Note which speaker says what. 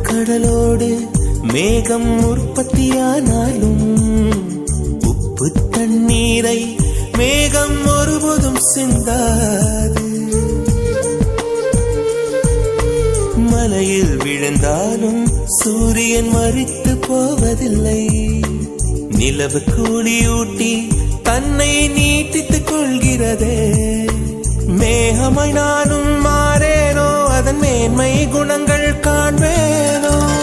Speaker 1: கடலோடு மேகம் உற்பத்தியானாலும் உப்பு தண்ணீரை மேகம் ஒருபோதும் சிந்தாது. மலையில் விழுந்தாலும் சூரியன் மரித்து போவதில்லை. நிலவு கூலியூட்டி தன்னை நீட்டித்துக் கொள்கிறதே. மேகமாய் நானும் மாறேனோ, அதன் மேன்மை குணங்கள் காண்பேனோ.